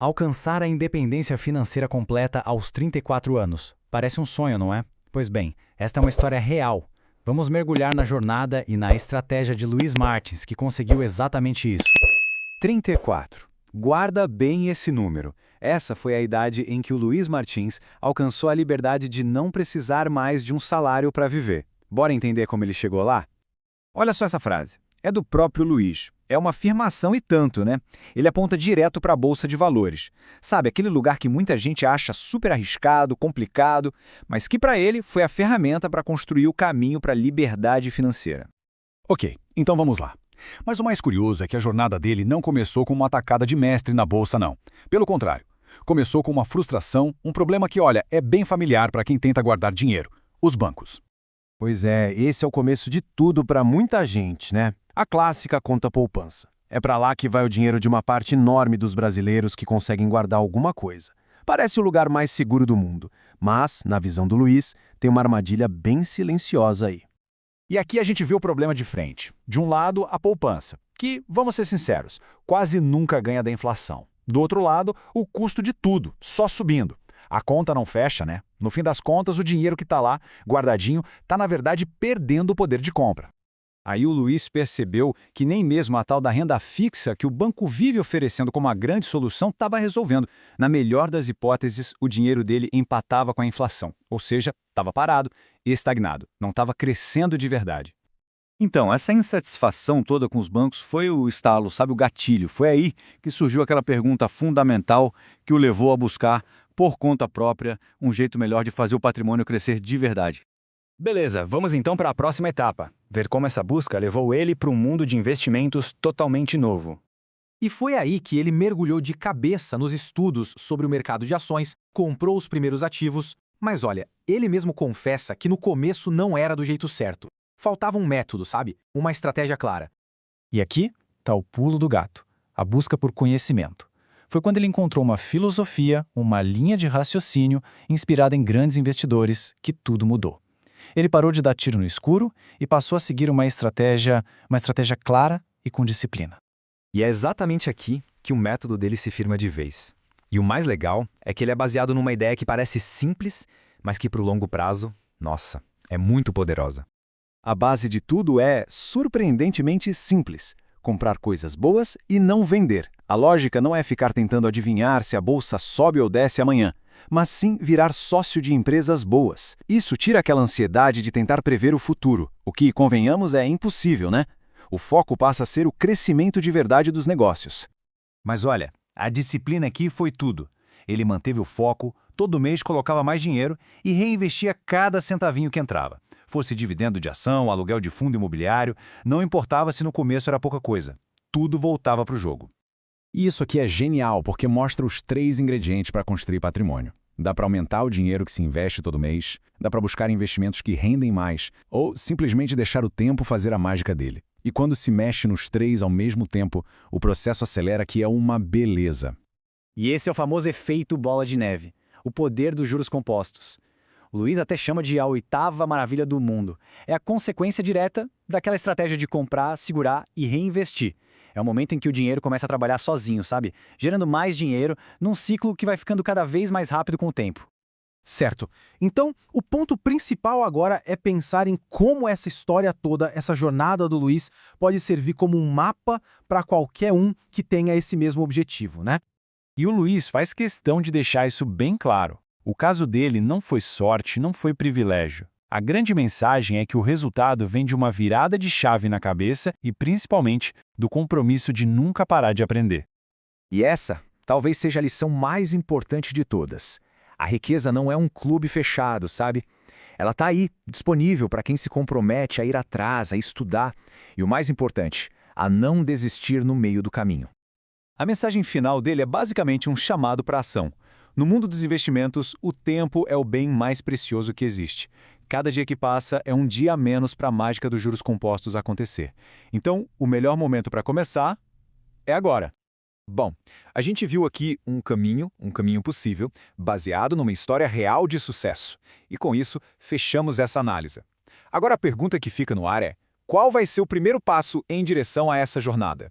Alcançar a independência financeira completa aos 34 anos. Parece um sonho, não é? Pois bem, esta é uma história real. Vamos mergulhar na jornada e na estratégia de Luiz Martins, que conseguiu exatamente isso. 34. Guarda bem esse número. Essa foi a idade em que o Luiz Martins alcançou a liberdade de não precisar mais de um salário para viver. Bora entender como ele chegou lá? Olha só essa frase. É do próprio Luiz. É uma afirmação e tanto, né? Ele aponta direto para a Bolsa de Valores. Sabe, aquele lugar que muita gente acha super arriscado, complicado, mas que para ele foi a ferramenta para construir o caminho para a liberdade financeira. Ok, então vamos lá. Mas o mais curioso é que a jornada dele não começou com uma atacada de mestre na bolsa, não. Pelo contrário, começou com uma frustração, um problema que, olha, é bem familiar para quem tenta guardar dinheiro: os bancos. Pois é, esse é o começo de tudo para muita gente, né? A clássica conta poupança. É para lá que vai o dinheiro de uma parte enorme dos brasileiros que conseguem guardar alguma coisa. Parece o lugar mais seguro do mundo, mas, na visão do Luiz, tem uma armadilha bem silenciosa aí. E aqui a gente vê o problema de frente. De um lado, a poupança, que, vamos ser sinceros, quase nunca ganha da inflação. Do outro lado, o custo de tudo, só subindo. A conta não fecha, né? No fim das contas, o dinheiro que está lá, guardadinho, está na verdade perdendo o poder de compra. Aí o Luiz percebeu que nem mesmo a tal da renda fixa que o banco vive oferecendo como uma grande solução estava resolvendo. Na melhor das hipóteses, o dinheiro dele empatava com a inflação, ou seja, estava parado e estagnado, não estava crescendo de verdade. Então, essa insatisfação toda com os bancos foi o estalo, sabe, o gatilho. Foi aí que surgiu aquela pergunta fundamental que o levou a buscar, por conta própria, um jeito melhor de fazer o patrimônio crescer de verdade. Beleza, vamos então para a próxima etapa. Ver como essa busca levou ele para um mundo de investimentos totalmente novo. E foi aí que ele mergulhou de cabeça nos estudos sobre o mercado de ações, comprou os primeiros ativos, mas olha, ele mesmo confessa que no começo não era do jeito certo. Faltava um método, sabe? Uma estratégia clara. E aqui está o pulo do gato, a busca por conhecimento. Foi quando ele encontrou uma filosofia, uma linha de raciocínio inspirada em grandes investidores que tudo mudou. Ele parou de dar tiro no escuro e passou a seguir uma estratégia clara e com disciplina. E é exatamente aqui que o método dele se firma de vez. E o mais legal é que ele é baseado numa ideia que parece simples, mas que para o longo prazo, nossa, é muito poderosa. A base de tudo é surpreendentemente simples: comprar coisas boas e não vender. A lógica não é ficar tentando adivinhar se a bolsa sobe ou desce amanhã, mas sim virar sócio de empresas boas. Isso tira aquela ansiedade de tentar prever o futuro, o que, convenhamos, é impossível, né? O foco passa a ser o crescimento de verdade dos negócios. Mas olha, a disciplina aqui foi tudo. Ele manteve o foco, todo mês colocava mais dinheiro e reinvestia cada centavinho que entrava. Fosse dividendo de ação, aluguel de fundo imobiliário, não importava se no começo era pouca coisa. Tudo voltava para o jogo. E isso aqui é genial porque mostra os 3 ingredientes para construir patrimônio. Dá para aumentar o dinheiro que se investe todo mês, dá para buscar investimentos que rendem mais, ou simplesmente deixar o tempo fazer a mágica dele. E quando se mexe nos 3 ao mesmo tempo, o processo acelera, que é uma beleza. E esse é o famoso efeito bola de neve, o poder dos juros compostos. O Luiz até chama de a 8ª maravilha do mundo. É a consequência direta daquela estratégia de comprar, segurar e reinvestir. É o momento em que o dinheiro começa a trabalhar sozinho, sabe? Gerando mais dinheiro num ciclo que vai ficando cada vez mais rápido com o tempo. Certo. Então, o ponto principal agora é pensar em como essa história toda, essa jornada do Luiz, pode servir como um mapa para qualquer um que tenha esse mesmo objetivo, né? E o Luiz faz questão de deixar isso bem claro. O caso dele não foi sorte, não foi privilégio. A grande mensagem é que o resultado vem de uma virada de chave na cabeça e, principalmente, do compromisso de nunca parar de aprender. E essa talvez seja a lição mais importante de todas. A riqueza não é um clube fechado, sabe? Ela está aí, disponível para quem se compromete a ir atrás, a estudar e, o mais importante, a não desistir no meio do caminho. A mensagem final dele é basicamente um chamado para a ação. No mundo dos investimentos, o tempo é o bem mais precioso que existe. Cada dia que passa é um dia a menos para a mágica dos juros compostos acontecer. Então, o melhor momento para começar é agora. Bom, a gente viu aqui um caminho possível, baseado numa história real de sucesso. E com isso, fechamos essa análise. Agora a pergunta que fica no ar é: qual vai ser o primeiro passo em direção a essa jornada?